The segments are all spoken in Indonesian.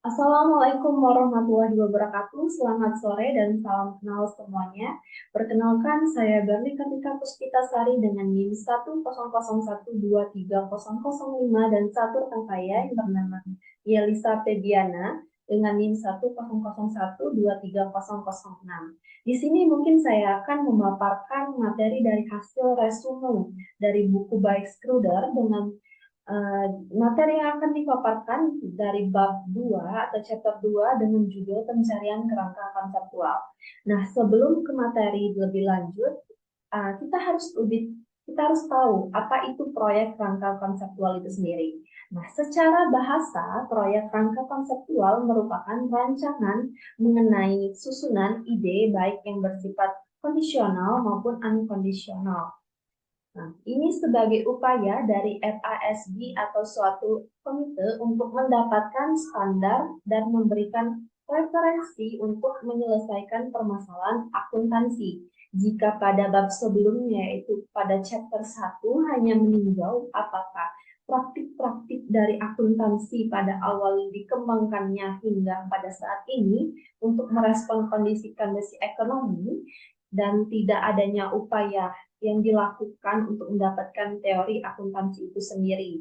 Assalamualaikum warahmatullahi wabarakatuh. Selamat sore dan salam kenal semuanya. Perkenalkan, saya Berli Kartika Puspitasari dengan NIM 100123005 dan satu rekan saya yang bernama Yelisa Pediana dengan NIM 100123006. Di sini mungkin saya akan memaparkan materi dari hasil resume dari buku Baik Skruder dengan materi yang akan dipaparkan dari bab 2 atau chapter 2 dengan judul pencarian kerangka konseptual. Nah, sebelum ke materi lebih lanjut, kita harus tahu apa itu proyek kerangka konseptual itu sendiri. Nah, secara bahasa, proyek kerangka konseptual merupakan rancangan mengenai susunan ide baik yang bersifat kondisional maupun unkondisional. Nah, ini sebagai upaya dari FASB atau suatu komite untuk mendapatkan standar dan memberikan referensi untuk menyelesaikan permasalahan akuntansi. Jika pada bab sebelumnya, yaitu pada chapter 1, hanya meninjau apakah praktik-praktik dari akuntansi pada awal dikembangkannya hingga pada saat ini untuk merespon kondisi ekonomi dan tidak adanya upaya yang dilakukan untuk mendapatkan teori akuntansi itu sendiri.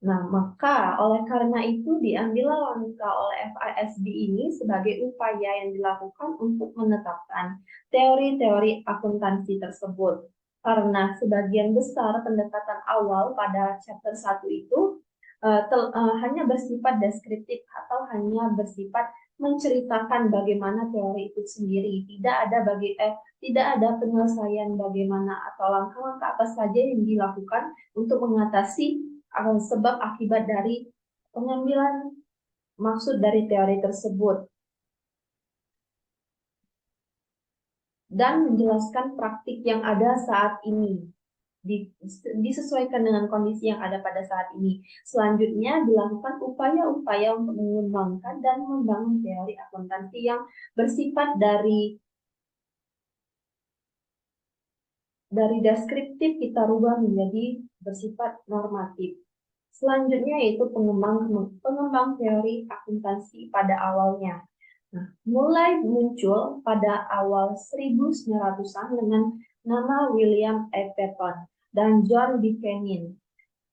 Nah, maka oleh karena itu diambillah langkah oleh FASB ini sebagai upaya yang dilakukan untuk menetapkan teori-teori akuntansi tersebut. Karena sebagian besar pendekatan awal pada chapter 1 itu hanya bersifat deskriptif atau hanya bersifat menceritakan bagaimana teori itu sendiri. Tidak ada penyelesaian bagaimana atau langkah-langkah apa saja yang dilakukan untuk mengatasi sebab akibat dari pengambilan maksud dari teori tersebut dan menjelaskan praktik yang ada saat ini disesuaikan dengan kondisi yang ada pada saat ini. Selanjutnya dilakukan upaya-upaya untuk mengembangkan dan membangun teori akuntansi yang bersifat dari deskriptif kita rubah menjadi bersifat normatif. Selanjutnya yaitu pengembang teori akuntansi pada awalnya. Nah, mulai muncul pada awal 1900-an dengan nama William E. Pepper dan John Buchanan.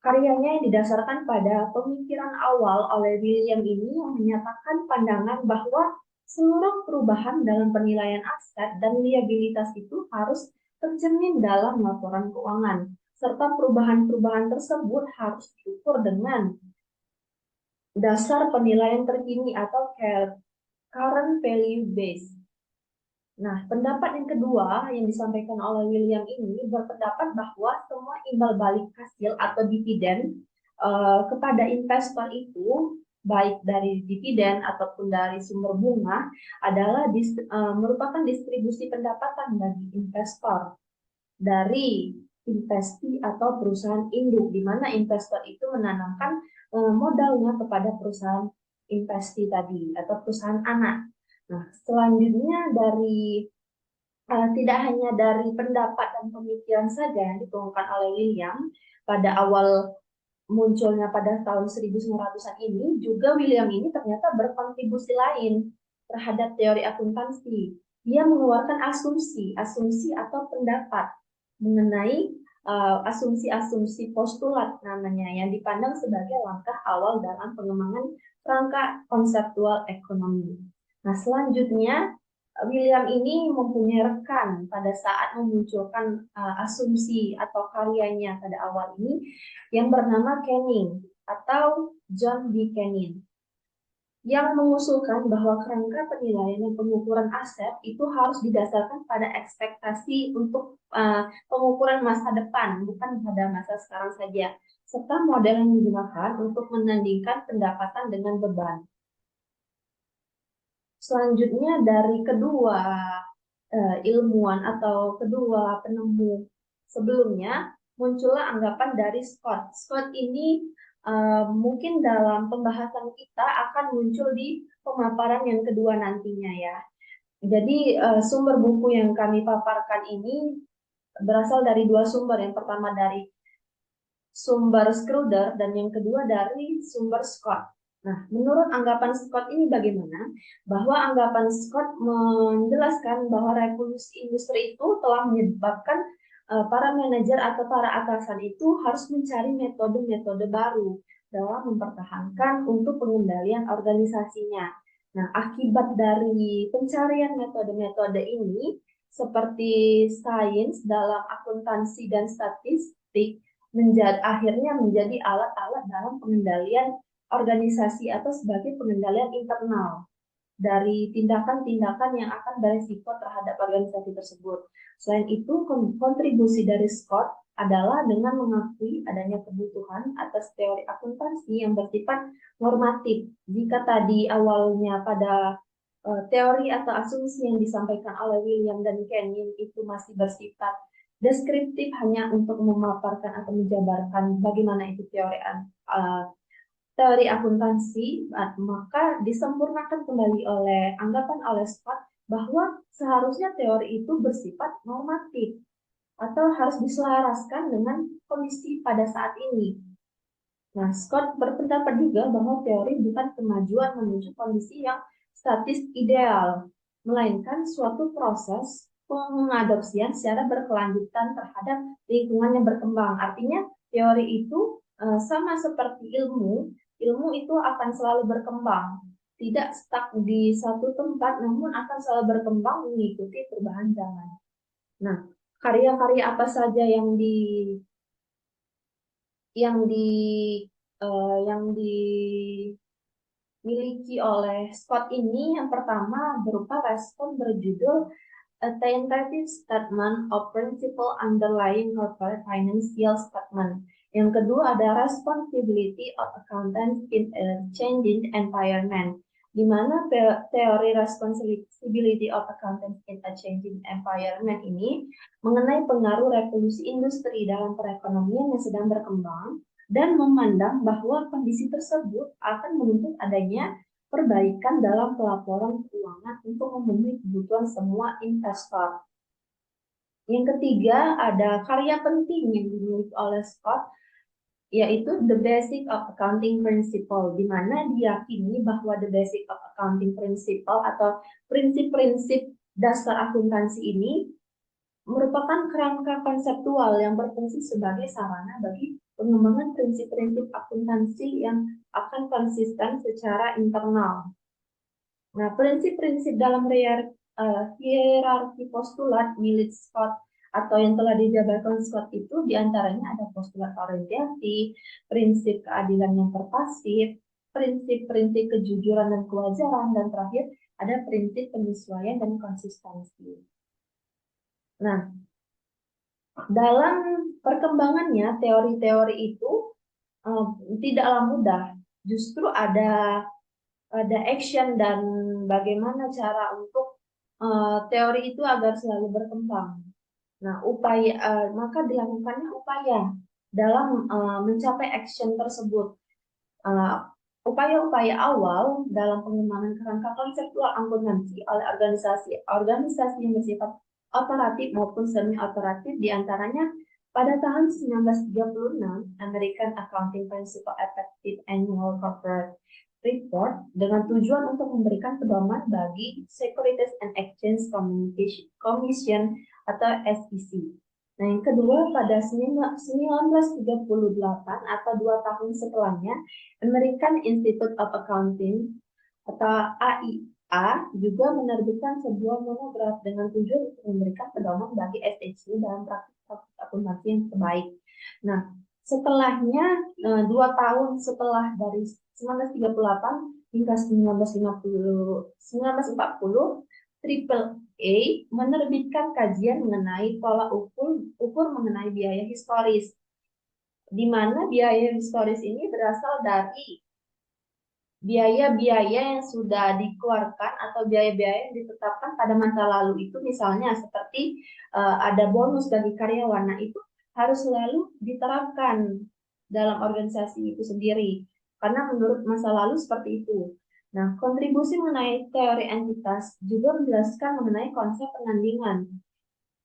Karyanya yang didasarkan pada pemikiran awal oleh William ini yang menyatakan pandangan bahwa seluruh perubahan dalam penilaian aset dan liabilitas itu harus tercermin dalam laporan keuangan, serta perubahan-perubahan tersebut harus diukur dengan dasar penilaian terkini atau current value base. Nah, pendapat yang kedua yang disampaikan oleh William ini berpendapat bahwa semua imbal balik hasil atau dividen kepada investor itu, baik dari dividen ataupun dari sumber bunga, adalah merupakan distribusi pendapatan bagi investor dari investi atau perusahaan induk, di mana investor itu menanamkan modalnya kepada perusahaan investi tadi atau perusahaan anak. Nah, selanjutnya tidak hanya dari pendapat dan pemikiran saja yang dituangkan oleh William pada awal munculnya pada tahun 1900-an ini, juga William ini ternyata berkontribusi lain terhadap teori akuntansi. Dia mengeluarkan asumsi atau pendapat mengenai asumsi-asumsi postulat namanya yang dipandang sebagai langkah awal dalam pengembangan kerangka konseptual ekonomi. Nah, selanjutnya William ini mempunyai rekan pada saat memunculkan asumsi atau karyanya pada awal ini yang bernama Canning atau John Buchanan yang mengusulkan bahwa kerangka penilaian dan pengukuran aset itu harus didasarkan pada ekspektasi untuk pengukuran masa depan, bukan pada masa sekarang saja, serta model yang digunakan untuk menandingkan pendapatan dengan beban. Selanjutnya dari kedua ilmuwan atau kedua penemu sebelumnya, muncullah anggapan dari Scott. Scott ini mungkin dalam pembahasan kita akan muncul di pemaparan yang kedua nantinya ya. Jadi sumber buku yang kami paparkan ini berasal dari dua sumber. Yang pertama dari sumber Schroeder dan yang kedua dari sumber Scott. Nah, menurut anggapan Scott ini bagaimana? Bahwa anggapan Scott menjelaskan bahwa revolusi industri itu telah menyebabkan para manajer atau para atasan itu harus mencari metode-metode baru dalam mempertahankan untuk pengendalian organisasinya. Nah, akibat dari pencarian metode-metode ini, seperti sains dalam akuntansi dan statistik, akhirnya menjadi alat-alat dalam pengendalian organisasi atau sebagai pengendalian internal dari tindakan-tindakan yang akan beresiko terhadap organisasi tersebut. Selain itu, kontribusi dari Scott adalah dengan mengakui adanya kebutuhan atas teori akuntansi yang bersifat normatif. Jika tadi awalnya pada teori atau asumsi yang disampaikan oleh William dan Kenyon itu masih bersifat deskriptif hanya untuk memaparkan atau menjabarkan bagaimana itu teori akuntansi, maka disempurnakan kembali anggapan oleh Scott bahwa seharusnya teori itu bersifat normatif atau harus diselaraskan dengan kondisi pada saat ini. Nah, Scott berpendapat juga bahwa teori bukan kemajuan menuju kondisi yang statis ideal, melainkan suatu proses pengadopsian secara berkelanjutan terhadap lingkungan yang berkembang. Artinya, teori itu sama seperti ilmu, ilmu itu akan selalu berkembang, tidak stuck di satu tempat, namun akan selalu berkembang mengikuti perubahan zaman. Nah, karya-karya apa saja yang yang di yang dimiliki oleh Scott ini yang pertama berupa respon berjudul A Tentative Statement of Principle Underlying Corporate Financial Statement. Yang kedua ada Responsibility of Accountants in a Changing Environment, di mana teori Responsibility of Accountants in a Changing Environment ini mengenai pengaruh revolusi industri dalam perekonomian yang sedang berkembang dan memandang bahwa kondisi tersebut akan menuntut adanya perbaikan dalam pelaporan keuangan untuk memenuhi kebutuhan semua investor. Yang ketiga, ada karya penting yang dimiliki oleh Scott, yaitu The Basic of Accounting Principle, di mana diyakini bahwa The Basic of Accounting Principle atau prinsip-prinsip dasar akuntansi ini merupakan kerangka konseptual yang berfungsi sebagai sarana bagi pengembangan prinsip-prinsip akuntansi yang akan konsisten secara internal. Nah, prinsip-prinsip dalam hierarki postulat milik Scott atau yang telah dijabarkan Scott itu diantaranya ada postulat orientasi, prinsip keadilan yang terpasif, prinsip-prinsip kejujuran dan kewajaran, dan terakhir ada prinsip penyesuaian dan konsistensi. Nah, dalam perkembangannya teori-teori itu tidaklah mudah. Justru ada action dan bagaimana cara untuk teori itu agar selalu berkembang. Nah, maka dilakukannya upaya dalam mencapai action tersebut. Upaya-upaya awal dalam pengembangan kerangka konseptual akuntansi oleh organisasi yang bersifat operatif maupun semi-operatif diantaranya pada tahun 1936, American Accounting Principle Effective Annual Corporate Report dengan tujuan untuk memberikan pedoman bagi Securities and Exchange Commission atau SEC. Nah, yang kedua pada 1938 atau 2 tahun setelahnya, American Institute of Accounting atau AIA juga menerbitkan sebuah monograf dengan tujuan untuk memberikan pedoman bagi SEC dalam praktik akuntansi yang terbaik. Nah, setelahnya 2 tahun setelah dari 1938 hingga 1940, Triple A menerbitkan kajian mengenai tolak ukur mengenai biaya historis, di mana biaya historis ini berasal dari biaya-biaya yang sudah dikeluarkan atau biaya-biaya yang ditetapkan pada masa lalu itu, misalnya seperti ada bonus bagi karyawan. Nah, itu harus selalu diterapkan dalam organisasi itu sendiri karena menurut masa lalu seperti itu. Nah, kontribusi mengenai teori entitas juga menjelaskan mengenai konsep penandingan.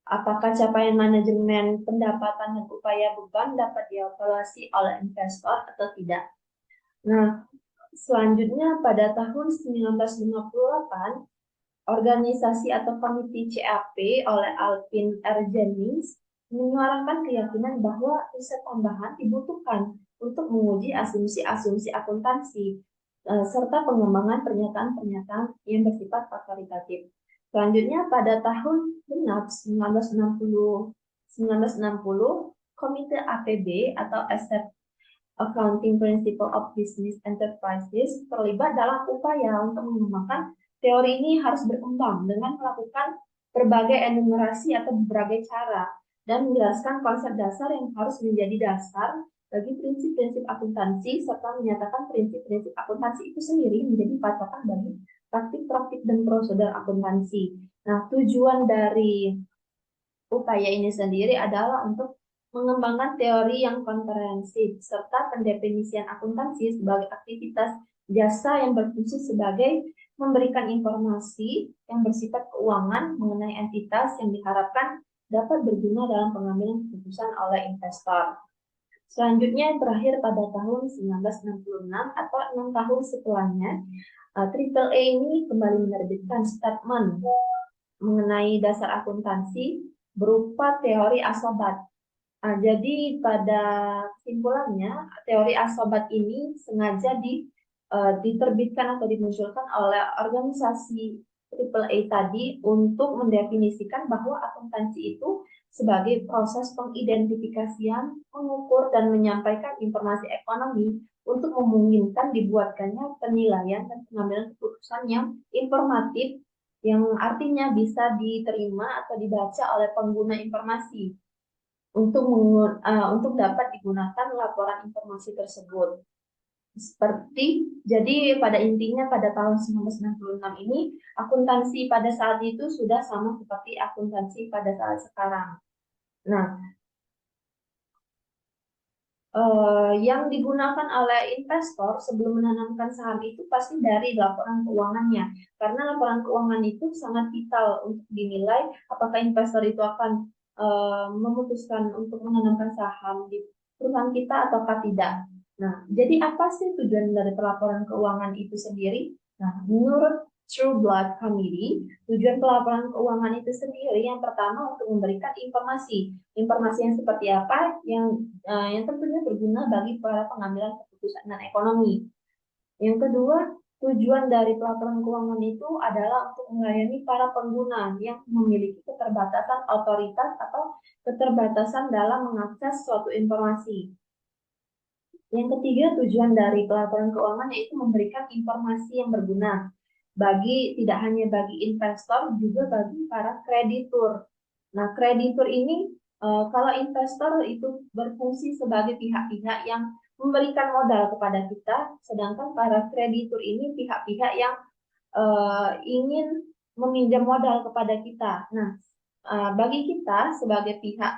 Apakah capaian manajemen pendapatan dan upaya beban dapat dievaluasi oleh investor atau tidak. Nah, Selanjutnya pada tahun 1958, organisasi atau komite CAP oleh Alvin R. Jennings menyuarakan keyakinan bahwa riset tambahan dibutuhkan untuk menguji asumsi-asumsi akuntansi serta pengembangan pernyataan-pernyataan yang bersifat fakultatif. Selanjutnya pada tahun genap 1960, Komite APB atau Asset Accounting Principle of Business Enterprises terlibat dalam upaya untuk mengembangkan teori ini harus berkembang dengan melakukan berbagai enumerasi atau berbagai cara dan menjelaskan konsep dasar yang harus menjadi dasar bagi prinsip-prinsip akuntansi serta menyatakan prinsip-prinsip akuntansi itu sendiri menjadi patokan bagi praktik-praktik dan prosedur akuntansi. Nah, tujuan dari upaya ini sendiri adalah untuk mengembangkan teori yang komprehensif serta pendefinisian akuntansi sebagai aktivitas jasa yang berfungsi sebagai memberikan informasi yang bersifat keuangan mengenai entitas yang diharapkan dapat berguna dalam pengambilan keputusan oleh investor. Selanjutnya yang terakhir pada tahun 1966 atau 6 tahun setelahnya, AAA ini kembali menerbitkan statement mengenai dasar akuntansi berupa teori asobat. Jadi pada kesimpulannya, teori asobat ini sengaja diterbitkan atau dimunculkan oleh organisasi AAA tadi untuk mendefinisikan bahwa akuntansi itu sebagai proses pengidentifikasian, mengukur, dan menyampaikan informasi ekonomi untuk memungkinkan dibuatkannya penilaian dan pengambilan keputusan yang informatif yang artinya bisa diterima atau dibaca oleh pengguna informasi untuk dapat digunakan laporan informasi tersebut. Jadi pada intinya pada tahun 1966 ini akuntansi pada saat itu sudah sama seperti akuntansi pada saat sekarang. Nah, yang digunakan oleh investor sebelum menanamkan saham itu pasti dari laporan keuangannya. Karena laporan keuangan itu sangat vital untuk dinilai apakah investor itu akan memutuskan untuk menanamkan saham di perusahaan kita ataukah tidak. Nah, jadi apa sih tujuan dari pelaporan keuangan itu sendiri? Nah, menurut True Blood Committee, tujuan pelaporan keuangan itu sendiri yang pertama untuk memberikan informasi yang seperti apa yang tentunya berguna bagi para pengambilan keputusan dan ekonomi. Yang kedua, tujuan dari pelaporan keuangan itu adalah untuk melayani para pengguna yang memiliki keterbatasan otoritas atau keterbatasan dalam mengakses suatu informasi. Yang ketiga, tujuan dari pelaporan keuangan yaitu memberikan informasi yang berguna tidak hanya bagi investor, juga bagi para kreditur. Nah, kreditur ini kalau investor itu berfungsi sebagai pihak-pihak yang memberikan modal kepada kita, sedangkan para kreditur ini pihak-pihak yang ingin meminjam modal kepada kita. Nah, bagi kita sebagai pihak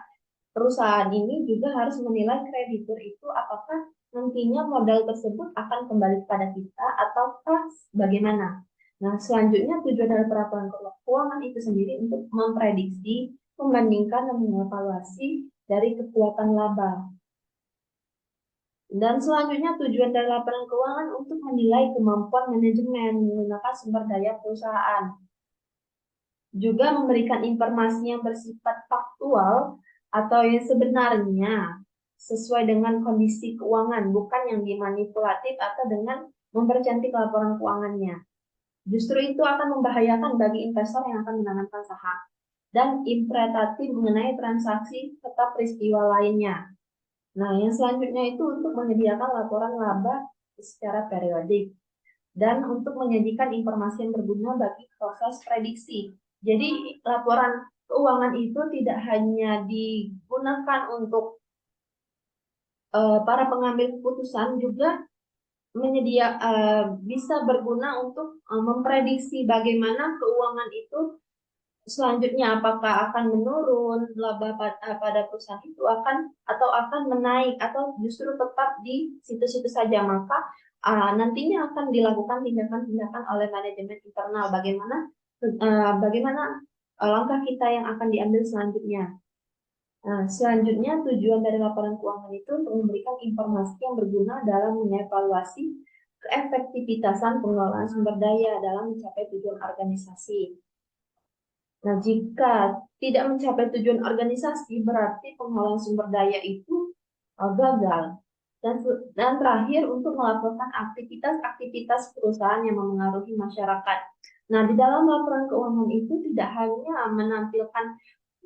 perusahaan ini juga harus menilai kreditur itu apakah nantinya modal tersebut akan kembali kepada kita ataukah bagaimana. Nah, selanjutnya tujuan dari pelaporan keuangan itu sendiri untuk memprediksi, membandingkan, dan mengevaluasi dari kekuatan laba. Dan selanjutnya tujuan dari laporan keuangan untuk menilai kemampuan manajemen menggunakan sumber daya perusahaan. Juga memberikan informasi yang bersifat faktual atau yang sebenarnya sesuai dengan kondisi keuangan, bukan yang dimanipulatif atau dengan mempercantik laporan keuangannya. Justru itu akan membahayakan bagi investor yang akan menanamkan saham dan interpretatif mengenai transaksi serta peristiwa lainnya. Nah, yang selanjutnya itu untuk menyediakan laporan laba secara periodik dan untuk menyajikan informasi yang berguna bagi proses prediksi. Jadi, laporan keuangan itu tidak hanya digunakan untuk para pengambil keputusan, juga bisa berguna untuk memprediksi bagaimana keuangan itu selanjutnya, apakah akan menurun laba pada perusahaan itu akan menaik atau justru tetap di situ-situ saja. Maka nantinya akan dilakukan tindakan-tindakan oleh manajemen internal bagaimana langkah kita yang akan diambil selanjutnya. Nah, selanjutnya tujuan dari laporan keuangan itu untuk memberikan informasi yang berguna dalam mengevaluasi keefektivitasan pengelolaan sumber daya dalam mencapai tujuan organisasi. Nah, jika tidak mencapai tujuan organisasi, berarti pengelolaan sumber daya itu gagal. Dan terakhir, untuk melakukan aktivitas-aktivitas perusahaan yang memengaruhi masyarakat. Nah, di dalam laporan keuangan itu tidak hanya menampilkan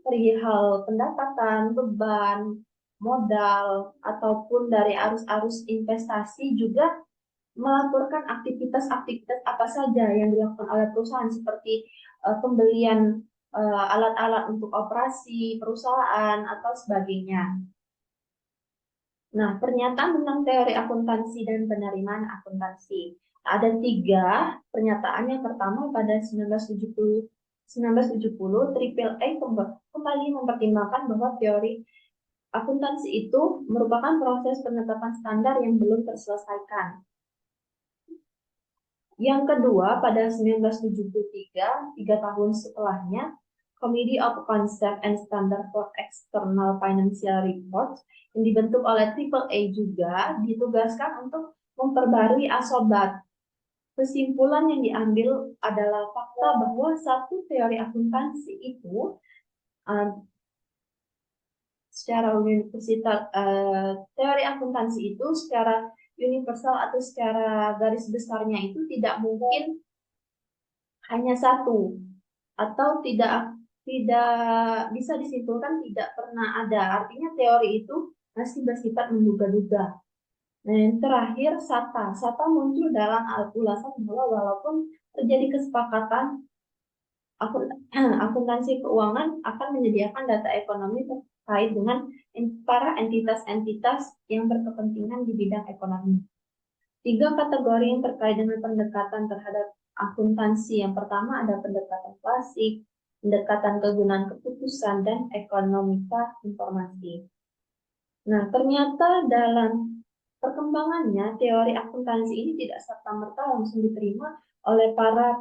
perihal pendapatan, beban, modal, ataupun dari arus-arus investasi, juga melaporkan aktivitas-aktivitas apa saja yang dilakukan oleh perusahaan seperti pembelian alat-alat untuk operasi perusahaan atau sebagainya. Nah, pernyataan tentang teori akuntansi dan penerimaan akuntansi. Ada 3 pernyataan. Yang pertama pada 1970 Triple A kembali mempertimbangkan bahwa teori akuntansi itu merupakan proses penetapan standar yang belum terselesaikan. Yang kedua, pada 1973, 3 tahun setelahnya, Committee of Concept and Standard for External Financial Reports yang dibentuk oleh Triple A juga ditugaskan untuk memperbarui asobat. Kesimpulan yang diambil adalah fakta bahwa satu teori akuntansi itu secara universal, teori akuntansi itu secara universal atau secara garis besarnya itu tidak mungkin hanya satu, atau tidak bisa disimpulkan tidak pernah ada. Artinya teori itu masih bersifat menduga-duga. Nah, yang terakhir SATA muncul dalam ulasan bahwa walaupun terjadi kesepakatan akuntansi keuangan akan menyediakan data ekonomi terkait dengan para entitas-entitas yang berkepentingan di bidang ekonomi. 3 kategori yang terkait dengan pendekatan terhadap akuntansi. Yang pertama ada pendekatan klasik, pendekatan kegunaan keputusan, dan ekonomika informasi. Nah, ternyata dalam perkembangannya teori akuntansi ini tidak serta-merta langsung diterima oleh para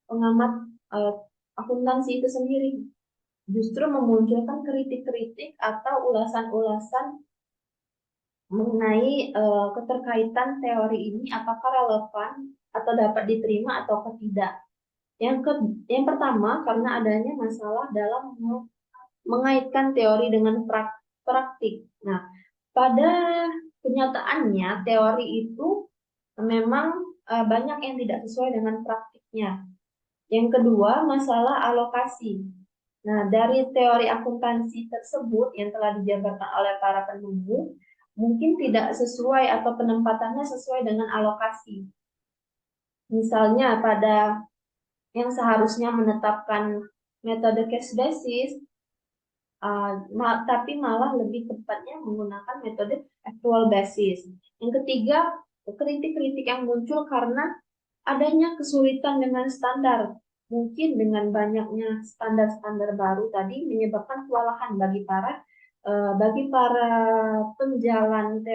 pengamat akuntansi itu sendiri. Justru memunculkan kritik-kritik atau ulasan-ulasan mengenai keterkaitan teori ini apakah relevan atau dapat diterima atau tidak. Yang pertama, karena adanya masalah dalam mengaitkan teori dengan praktik. Nah, pada kenyataannya teori itu memang banyak yang tidak sesuai dengan praktiknya. Yang kedua, masalah alokasi. Nah, dari teori akuntansi tersebut yang telah dijabarkan oleh para penemu, mungkin tidak sesuai atau penempatannya sesuai dengan alokasi. Misalnya pada yang seharusnya menetapkan metode cash basis, tapi malah lebih tepatnya menggunakan metode actual basis. Yang ketiga, kritik-kritik yang muncul karena adanya kesulitan dengan standar. Mungkin dengan banyaknya standar-standar baru tadi menyebabkan kewalahan bagi para penjalan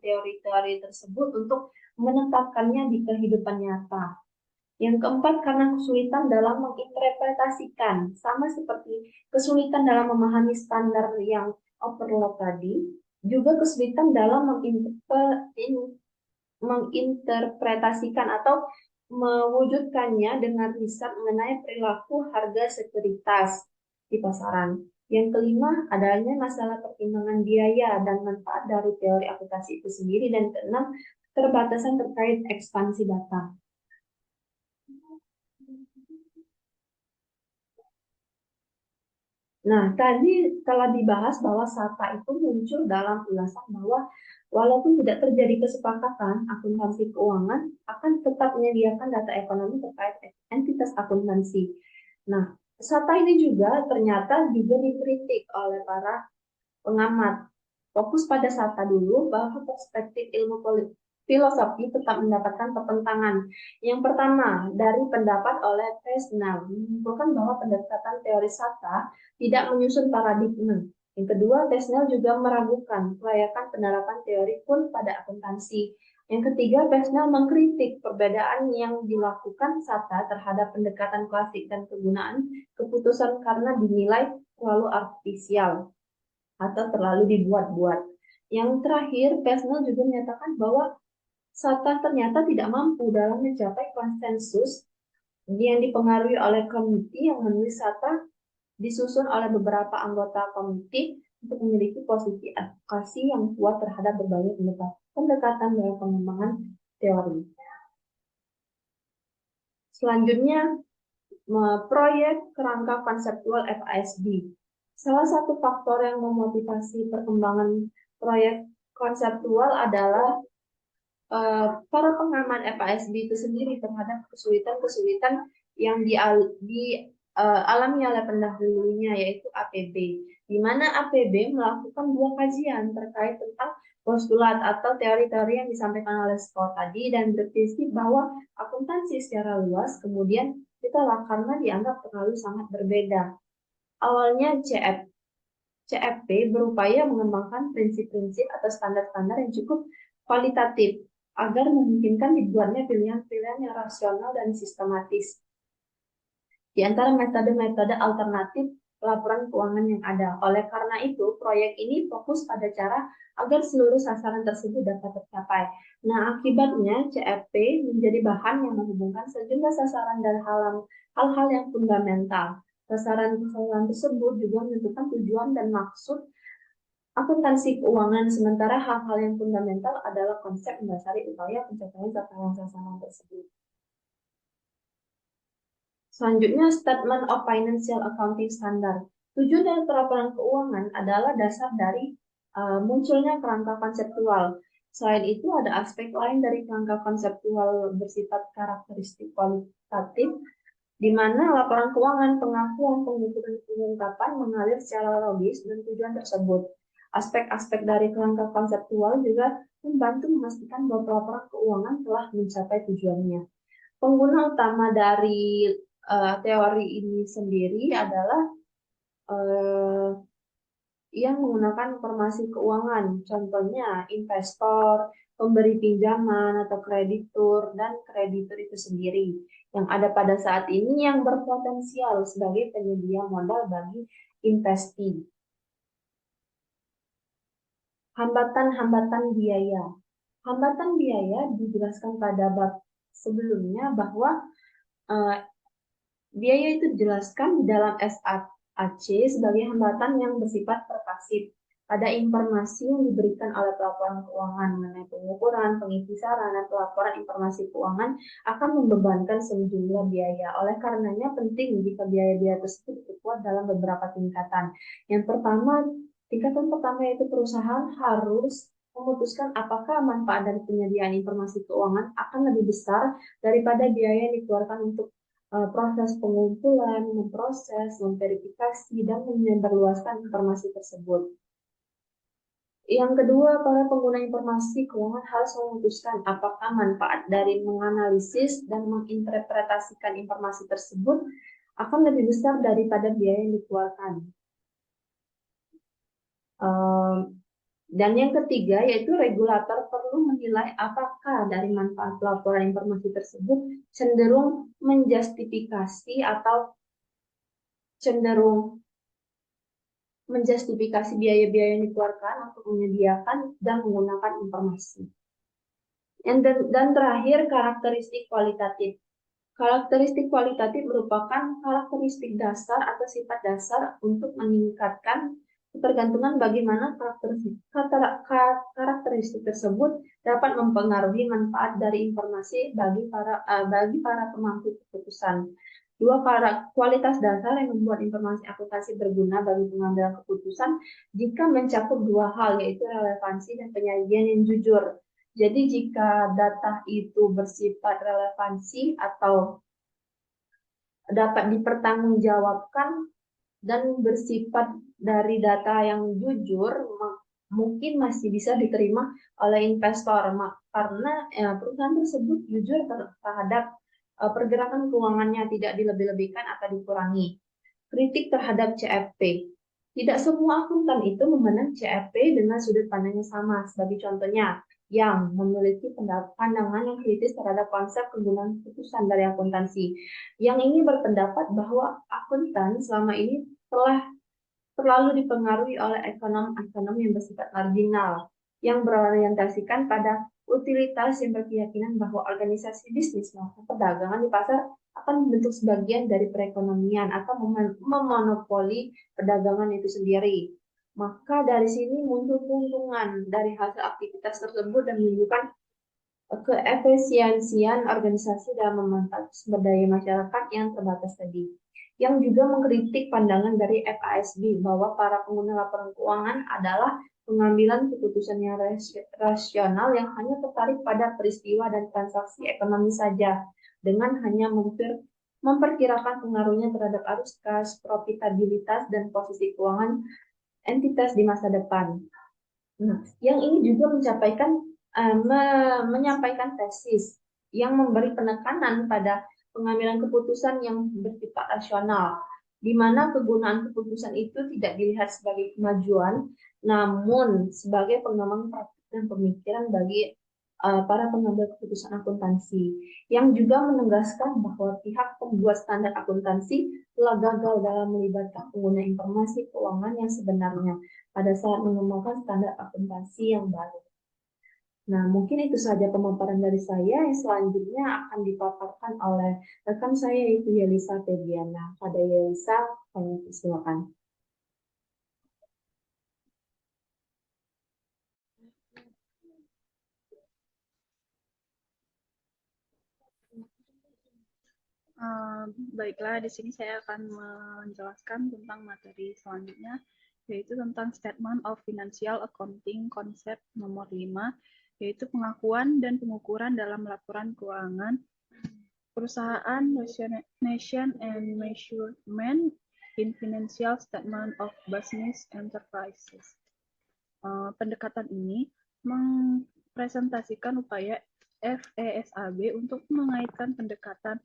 teori-teori tersebut untuk menetapkannya di kehidupan nyata. Yang keempat, karena kesulitan dalam menginterpretasikan, sama seperti kesulitan dalam memahami standar yang overload tadi, juga kesulitan dalam menginterpretasikan atau mewujudkannya dengan riset mengenai perilaku harga sekuritas di pasaran. Yang kelima, adanya masalah pertimbangan biaya dan manfaat dari teori akuntansi itu sendiri. Dan keenam, keterbatasan terkait ekspansi data. Nah, tadi telah dibahas bahwa SATA itu muncul dalam ulasan bahwa walaupun tidak terjadi kesepakatan, akuntansi keuangan akan tetap menyediakan data ekonomi terkait entitas akuntansi. Nah, SATA ini juga ternyata juga dikritik oleh para pengamat. Fokus pada SATA dulu bahwa perspektif ilmu filosofi tetap mendapatkan pertentangan. Yang pertama, dari pendapat oleh Pesnel, menyimpulkan bahwa pendekatan teori SATA tidak menyusun paradigma. Yang kedua, Pesnel juga meragukan kelayakan penerapan teori pun pada akuntansi. Yang ketiga, Pesnel mengkritik perbedaan yang dilakukan SATA terhadap pendekatan klasik dan kegunaan keputusan karena dinilai terlalu artifisial atau terlalu dibuat-buat. Yang terakhir, Pesnel juga menyatakan bahwa SATA ternyata tidak mampu dalam mencapai konsensus yang dipengaruhi oleh komite yang menulis SATA disusun oleh beberapa anggota komite untuk memiliki posisi advokasi yang kuat terhadap berbagai pendekatan dalam pengembangan teori. Selanjutnya, proyek kerangka konseptual FASD. Salah satu faktor yang memotivasi perkembangan proyek konseptual adalah para pengamat FASD itu sendiri terhadap kesulitan-kesulitan yang dialami oleh pendahulunya, yaitu APB, di mana APB melakukan dua kajian terkait tentang postulat atau teori-teori yang disampaikan oleh Scott tadi dan berprinsip bahwa akuntansi secara luas kemudian ditolak karena dianggap terlalu sangat berbeda. Awalnya CFP berupaya mengembangkan prinsip-prinsip atau standar-standar yang cukup kualitatif agar memungkinkan dibuatnya pilihan-pilihan yang rasional dan sistematis di antara metode-metode alternatif laporan keuangan yang ada. Oleh karena itu, proyek ini fokus pada cara agar seluruh sasaran tersebut dapat tercapai. Nah, akibatnya CFP menjadi bahan yang menghubungkan sejumlah sasaran dan hal-hal yang fundamental. Sasaran-sasaran tersebut juga menentukan tujuan dan maksud akuntansi keuangan, sementara hal-hal yang fundamental adalah konsep mendasari upaya pencapaian sasaran-sasaran tersebut. Selanjutnya, Statement of Financial Accounting Standard. Tujuan dari pelaporan keuangan adalah dasar dari munculnya kerangka konseptual. Selain itu, ada aspek lain dari kerangka konseptual bersifat karakteristik kualitatif, di mana laporan keuangan, pengakuan, pengukuran, pengungkapan mengalir secara logis dan tujuan tersebut. Aspek-aspek dari kerangka konseptual juga membantu memastikan bahwa pelaporan keuangan telah mencapai tujuannya. Pengguna utama dari teori ini sendiri adalah yang menggunakan informasi keuangan, contohnya investor, pemberi pinjaman atau kreditur, dan kreditur itu sendiri yang ada pada saat ini yang berpotensial sebagai penyedia modal bagi investi. Hambatan-hambatan biaya. Hambatan biaya dijelaskan pada bab sebelumnya bahwa biaya itu dijelaskan di dalam SAC sebagai hambatan yang bersifat pervasif pada informasi yang diberikan oleh pelaporan keuangan mengenai pengukuran, pengkisaran, dan pelaporan informasi keuangan akan membebankan sejumlah biaya. Oleh karenanya penting jika biaya-biaya tersebut diperkuat dalam beberapa tingkatan. Tingkatan pertama yaitu perusahaan harus memutuskan apakah manfaat dari penyediaan informasi keuangan akan lebih besar daripada biaya yang dikeluarkan untuk proses pengumpulan, memproses, memverifikasi, dan menyebarluaskan informasi tersebut. Yang kedua, para pengguna informasi keuangan harus memutuskan apakah manfaat dari menganalisis dan menginterpretasikan informasi tersebut akan lebih besar daripada biaya yang dikeluarkan. Dan yang ketiga, yaitu regulator perlu menilai apakah dari manfaat laporan informasi tersebut cenderung menjustifikasi atau cenderung menjustifikasi biaya-biaya yang dikeluarkan untuk menyediakan dan menggunakan informasi. Dan terakhir, karakteristik kualitatif. Karakteristik kualitatif merupakan karakteristik dasar atau sifat dasar untuk meningkatkan ketergantungan bagaimana karakteristik tersebut dapat mempengaruhi manfaat dari informasi bagi para pemangku keputusan. Dua kualitas dasar yang membuat informasi akuntansi berguna bagi pengambilan keputusan jika mencakup dua hal, yaitu relevansi dan penyajian yang jujur. Jadi jika data itu bersifat relevansi atau dapat dipertanggungjawabkan dan bersifat dari data yang jujur, mungkin masih bisa diterima oleh investor karena perusahaan tersebut jujur terhadap pergerakan keuangannya, tidak dilebih-lebihkan atau dikurangi. Kritik terhadap CFP. Tidak semua akuntan itu memandang CFP dengan sudut pandang yang sama. Sebagai contohnya, yang memiliki pandangan yang kritis terhadap konsep kegunaan keputusan dari akuntansi. Yang ini berpendapat bahwa akuntan selama ini telah terlalu dipengaruhi oleh ekonom-ekonom yang bersifat marginal, yang berorientasikan pada Utilitas yang berkeyakinan bahwa organisasi bisnis maupun perdagangan di pasar akan membentuk sebagian dari perekonomian atau memonopoli perdagangan itu sendiri. Maka dari sini muncul keuntungan dari hasil aktivitas tersebut dan menunjukkan keefisiensian organisasi dalam memanfaatkan sumber daya masyarakat yang terbatas tadi. Yang juga mengkritik pandangan dari FASB bahwa para pengguna laporan keuangan adalah pengambilan keputusan yang rasional yang hanya tertarik pada peristiwa dan transaksi ekonomi saja, dengan hanya memperkirakan pengaruhnya terhadap arus kas, profitabilitas, dan posisi keuangan entitas di masa depan. Nah, yang ini juga menyampaikan tesis yang memberi penekanan pada pengambilan keputusan yang bersifat rasional, di mana kegunaan keputusan itu tidak dilihat sebagai kemajuan, namun sebagai pengembangan praktik dan pemikiran bagi para pengambil keputusan akuntansi, yang juga menegaskan bahwa pihak pembuat standar akuntansi telah gagal dalam melibatkan pengguna informasi keuangan yang sebenarnya pada saat mengembangkan standar akuntansi yang baru. Nah, mungkin itu saja pemaparan dari saya. Yang selanjutnya akan dipaparkan oleh rekan saya, yaitu Yelisa Febiana. Pada Yelisa, kami silakan. Baiklah, di sini saya akan menjelaskan tentang materi selanjutnya, yaitu tentang Statement of Financial Accounting konsep nomor 5, yaitu pengakuan dan pengukuran dalam laporan keuangan perusahaan, nation and measurement in financial statement of business enterprises. Pendekatan ini mempresentasikan upaya FESAB untuk mengaitkan pendekatan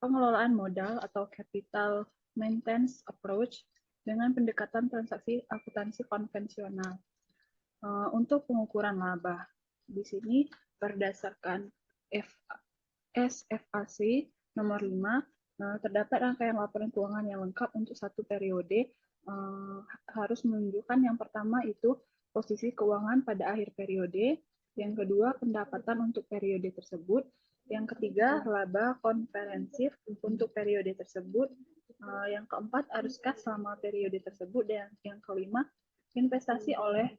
pengelolaan modal atau capital maintenance approach dengan pendekatan transaksi akuntansi konvensional. Untuk pengukuran laba, di sini berdasarkan SFAC nomor 5, terdapat rangkaian laporan keuangan yang lengkap untuk satu periode, harus menunjukkan yang pertama itu posisi keuangan pada akhir periode, yang kedua pendapatan untuk periode tersebut, yang ketiga laba komprehensif untuk periode tersebut, yang keempat arus kas selama periode tersebut, dan yang kelima investasi oleh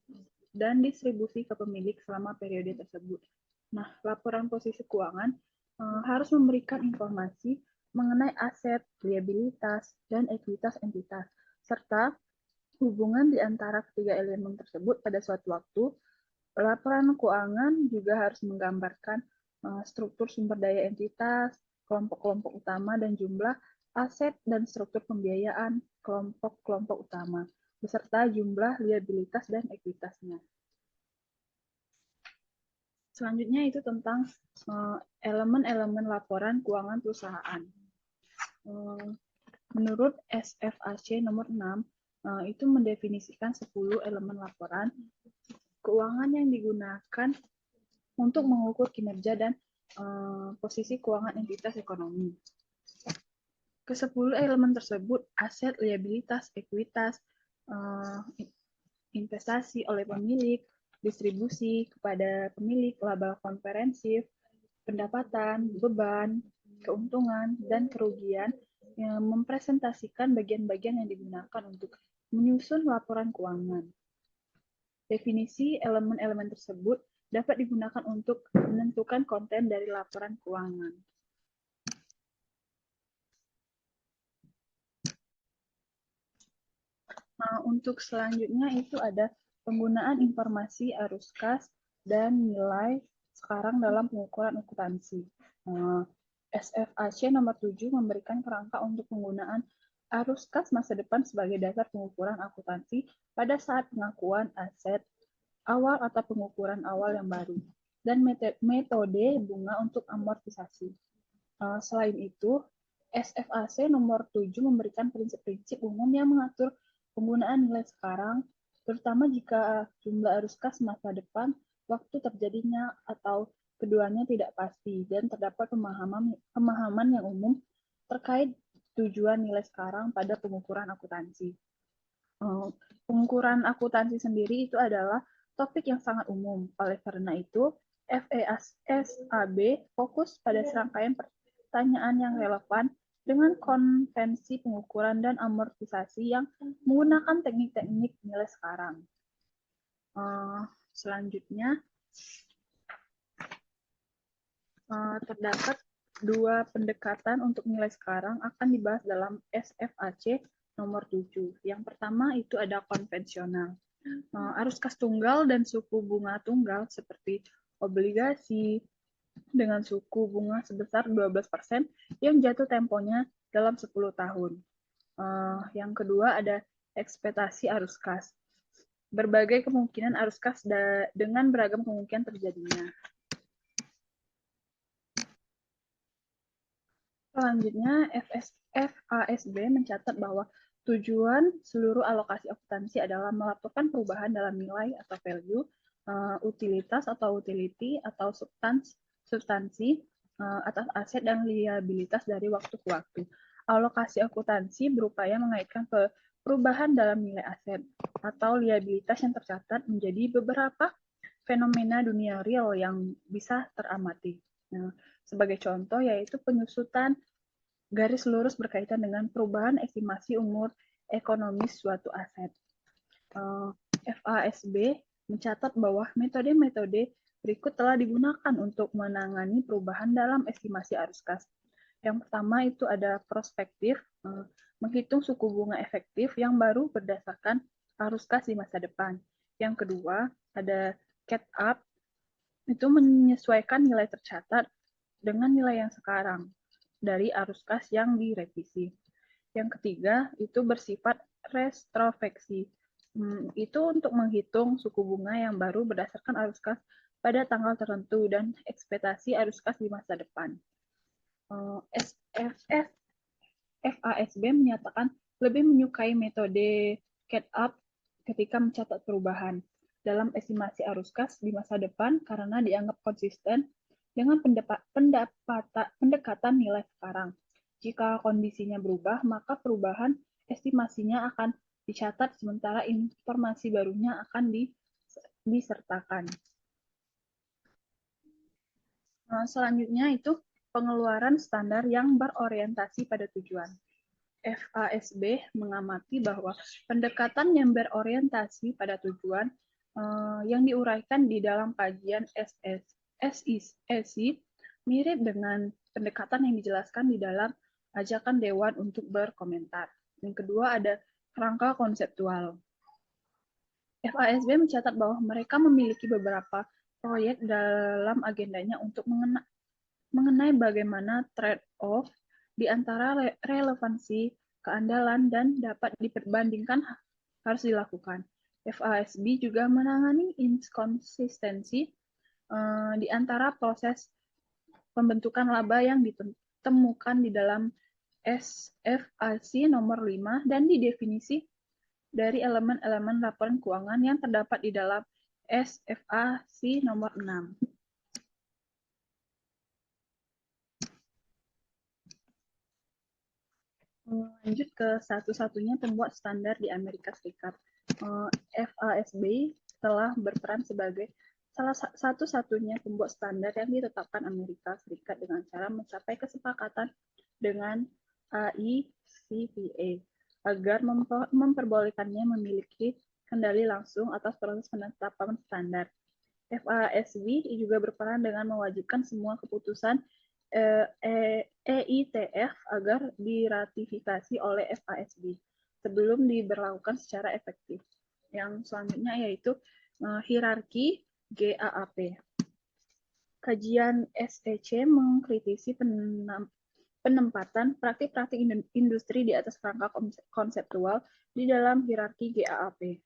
dan distribusi ke pemilik selama periode tersebut. Nah, laporan posisi keuangan harus memberikan informasi mengenai aset, liabilitas, dan ekuitas entitas, serta hubungan di antara ketiga elemen tersebut pada suatu waktu. Laporan keuangan juga harus menggambarkan struktur sumber daya entitas, kelompok-kelompok utama, dan jumlah aset dan struktur pembiayaan kelompok-kelompok utama, beserta jumlah liabilitas dan ekuitasnya. Selanjutnya itu tentang elemen-elemen laporan keuangan perusahaan. Menurut SFAC nomor 6, itu mendefinisikan 10 elemen laporan keuangan yang digunakan untuk mengukur kinerja dan posisi keuangan entitas ekonomi. Ke-10 elemen tersebut, aset, liabilitas, ekuitas, investasi oleh pemilik, distribusi kepada pemilik, laba komprehensif, pendapatan, beban, keuntungan, dan kerugian, yang mempresentasikan bagian-bagian yang digunakan untuk menyusun laporan keuangan. Definisi elemen-elemen tersebut dapat digunakan untuk menentukan konten dari laporan keuangan. Nah, untuk selanjutnya itu ada penggunaan informasi arus kas dan nilai sekarang dalam pengukuran akuntansi. SFAC nomor 7 memberikan kerangka untuk penggunaan arus kas masa depan sebagai dasar pengukuran akuntansi pada saat pengakuan aset awal atau pengukuran awal yang baru, dan metode bunga untuk amortisasi. Selain itu, SFAC nomor 7 memberikan prinsip-prinsip umum yang mengatur penggunaan nilai sekarang, terutama jika jumlah arus kas masa depan, waktu terjadinya, atau keduanya tidak pasti, dan terdapat pemahaman yang umum terkait tujuan nilai sekarang pada pengukuran akuntansi. Pengukuran akuntansi sendiri itu adalah topik yang sangat umum. Oleh karena itu, FESAB fokus pada serangkaian pertanyaan yang relevan dengan konvensi pengukuran dan amortisasi yang menggunakan teknik-teknik nilai sekarang. Selanjutnya, terdapat dua pendekatan untuk nilai sekarang akan dibahas dalam SFAC nomor 7. Yang pertama itu ada konvensional. Arus kas tunggal dan suku bunga tunggal seperti obligasi dengan suku bunga sebesar 12% yang jatuh temponya dalam 10 tahun. Yang kedua ada ekspektasi arus kas. Berbagai kemungkinan arus kas dengan beragam kemungkinan terjadinya. Selanjutnya, FASB mencatat bahwa tujuan seluruh alokasi akuntansi adalah melaporkan perubahan dalam nilai atau value, utilitas atau utility, atau substansi atas aset dan liabilitas dari waktu ke waktu. Alokasi akuntansi berupaya mengaitkan perubahan dalam nilai aset atau liabilitas yang tercatat menjadi beberapa fenomena dunia real yang bisa teramati. Nah, sebagai contoh yaitu penyusutan garis lurus berkaitan dengan perubahan estimasi umur ekonomis suatu aset. FASB mencatat bahwa metode-metode berikut telah digunakan untuk menangani perubahan dalam estimasi arus kas. Yang pertama itu ada prospektif, menghitung suku bunga efektif yang baru berdasarkan arus kas di masa depan. Yang kedua ada catch-up, itu menyesuaikan nilai tercatat dengan nilai yang sekarang dari arus kas yang direvisi. Yang ketiga, itu bersifat retrospeksi. Itu untuk menghitung suku bunga yang baru berdasarkan arus kas pada tanggal tertentu dan ekspektasi arus kas di masa depan. FASB menyatakan lebih menyukai metode catch-up ketika mencatat perubahan dalam estimasi arus kas di masa depan karena dianggap konsisten dengan pendekatan nilai sekarang. Jika kondisinya berubah, maka perubahan estimasinya akan dicatat sementara informasi barunya akan disertakan. Selanjutnya itu pengeluaran standar yang berorientasi pada tujuan. FASB mengamati bahwa pendekatan yang berorientasi pada tujuan yang diuraikan di dalam kajian SEC mirip dengan pendekatan yang dijelaskan di dalam ajakan Dewan untuk berkomentar. Yang kedua ada kerangka konseptual. FASB mencatat bahwa mereka memiliki beberapa proyek dalam agendanya untuk mengenai bagaimana trade-off di antara relevansi, keandalan, dan dapat diperbandingkan harus dilakukan. FASB juga menangani inkonsistensi di antara proses pembentukan laba yang ditemukan di dalam SFAC nomor 5 dan di definisi dari elemen-elemen laporan keuangan yang terdapat di dalam SFAC nomor 6. Lanjut ke satu-satunya pembuat standar di Amerika Serikat. FASB telah berperan sebagai salah satu-satunya pembuat standar yang ditetapkan Amerika Serikat dengan cara mencapai kesepakatan dengan AICPA agar memperbolehkannya memiliki kendali langsung atas proses penetapan standar. FASB juga berperan dengan mewajibkan semua keputusan EITF agar diratifikasi oleh FASB sebelum diberlakukan secara efektif. Yang selanjutnya yaitu hierarki GAAP. Kajian SEC mengkritisi penempatan praktik-praktik industri di atas kerangka konseptual di dalam hierarki GAAP.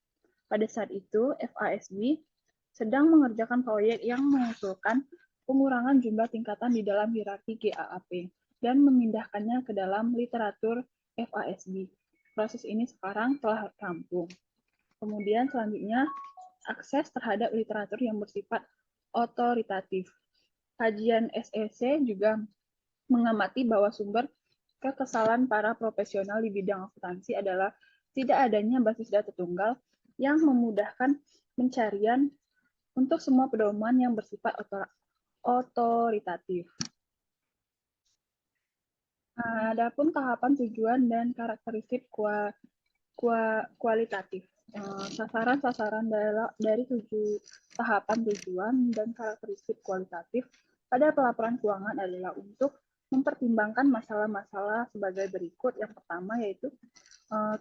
Pada saat itu, FASB sedang mengerjakan proyek yang mengusulkan pengurangan jumlah tingkatan di dalam hierarki GAAP dan memindahkannya ke dalam literatur FASB. Proses ini sekarang telah rampung. Kemudian selanjutnya, akses terhadap literatur yang bersifat otoritatif. Kajian SEC juga mengamati bahwa sumber kekesalan para profesional di bidang akuntansi adalah tidak adanya basis data tunggal yang memudahkan pencarian untuk semua pedoman yang bersifat otoritatif. Adapun tahapan tujuan dan karakteristik kualitatif. Sasaran-sasaran dari 7 tahapan tujuan dan karakteristik kualitatif pada pelaporan keuangan adalah untuk mempertimbangkan masalah-masalah sebagai berikut. Yang pertama yaitu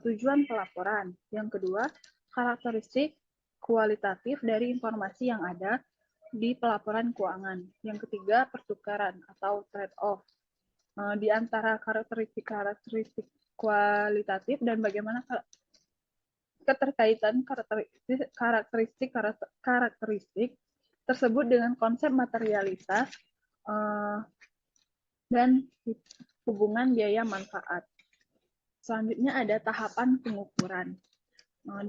tujuan pelaporan. Yang kedua, karakteristik kualitatif dari informasi yang ada di pelaporan keuangan. Yang ketiga, pertukaran atau trade-off di antara karakteristik kualitatif dan bagaimana keterkaitan karakteristik tersebut dengan konsep materialitas dan hubungan biaya manfaat. Selanjutnya ada tahapan pengukuran.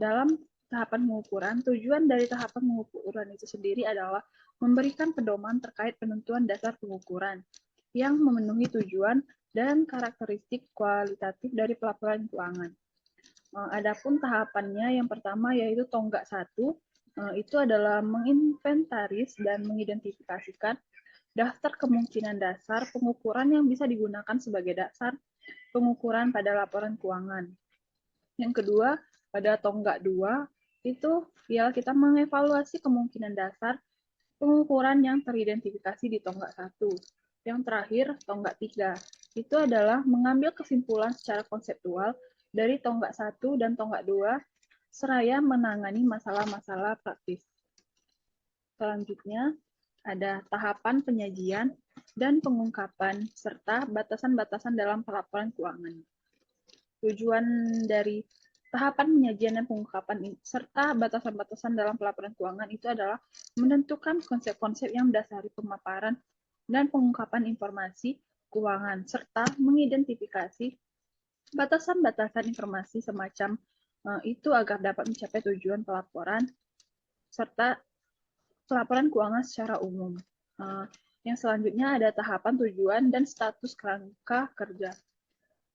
Dalam tahapan pengukuran, tujuan dari tahapan pengukuran itu sendiri adalah memberikan pedoman terkait penentuan dasar pengukuran yang memenuhi tujuan dan karakteristik kualitatif dari pelaporan keuangan. Adapun tahapannya yang pertama yaitu tonggak 1, itu adalah menginventaris dan mengidentifikasikan daftar kemungkinan dasar pengukuran yang bisa digunakan sebagai dasar pengukuran pada laporan keuangan. Yang kedua, pada tonggak 2, itu ialah kita mengevaluasi kemungkinan dasar pengukuran yang teridentifikasi di tonggak 1. Yang terakhir, tonggak 3, itu adalah mengambil kesimpulan secara konseptual dari tonggak 1 dan tonggak 2, seraya menangani masalah-masalah praktis. Selanjutnya, ada tahapan penyajian dan pengungkapan, serta batasan-batasan dalam pelaporan keuangan. Tujuan dari tahapan penyajian dan pengungkapan serta batasan-batasan dalam pelaporan keuangan itu adalah menentukan konsep-konsep yang mendasari pemaparan dan pengungkapan informasi keuangan, serta mengidentifikasi batasan-batasan informasi semacam itu agar dapat mencapai tujuan pelaporan serta pelaporan keuangan secara umum. Yang selanjutnya ada tahapan tujuan dan status kerangka kerja.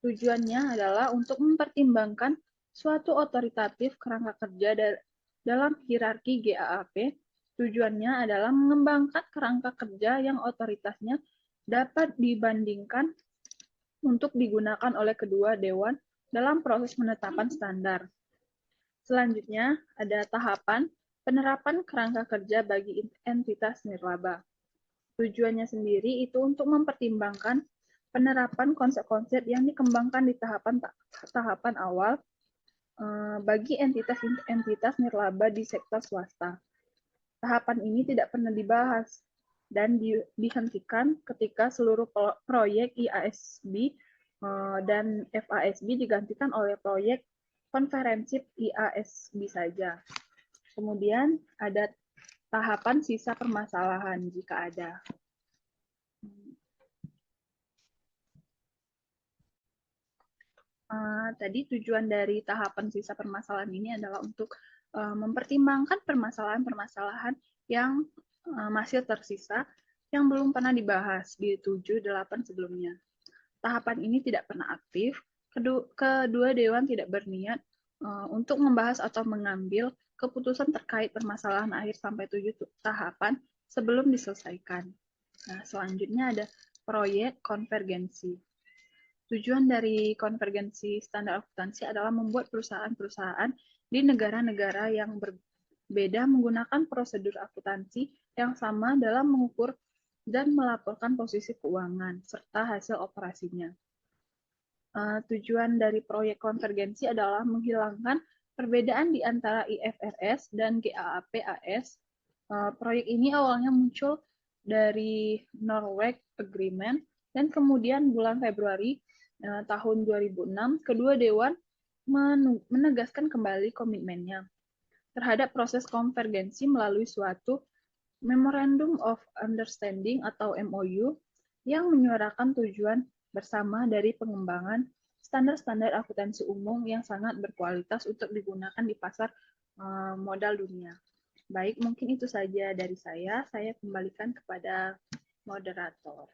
Tujuannya adalah untuk mempertimbangkan suatu otoritatif kerangka kerja dalam hierarki GAAP. Tujuannya adalah mengembangkan kerangka kerja yang otoritasnya dapat dibandingkan untuk digunakan oleh kedua dewan dalam proses penetapan standar. Selanjutnya, ada tahapan penerapan kerangka kerja bagi entitas nirlaba. Tujuannya sendiri itu untuk mempertimbangkan penerapan konsep-konsep yang dikembangkan di tahapan awal bagi entitas nirlaba di sektor swasta. Tahapan ini tidak pernah dibahas dan dihentikan ketika seluruh proyek IASB dan FASB digantikan oleh proyek konferensif IASB saja. Kemudian ada tahapan sisa permasalahan jika ada. Tadi tujuan dari tahapan sisa permasalahan ini adalah untuk mempertimbangkan permasalahan-permasalahan yang masih tersisa yang belum pernah dibahas di 7-8 sebelumnya. Tahapan ini tidak pernah aktif, kedua dewan tidak berniat untuk membahas atau mengambil keputusan terkait permasalahan akhir sampai 7 tahapan sebelum diselesaikan. Nah, selanjutnya ada proyek konvergensi. Tujuan dari konvergensi standar akuntansi adalah membuat perusahaan-perusahaan di negara-negara yang berbeda menggunakan prosedur akuntansi yang sama dalam mengukur dan melaporkan posisi keuangan serta hasil operasinya. Tujuan dari proyek konvergensi adalah menghilangkan perbedaan di antara IFRS dan GAAP-AS. Proyek ini awalnya muncul dari Norway Agreement dan kemudian bulan Februari tahun 2006, kedua dewan menegaskan kembali komitmennya terhadap proses konvergensi melalui suatu Memorandum of Understanding atau MOU yang menyuarakan tujuan bersama dari pengembangan standar-standar akuntansi umum yang sangat berkualitas untuk digunakan di pasar modal dunia. Baik, mungkin itu saja dari saya. Saya kembalikan kepada moderator.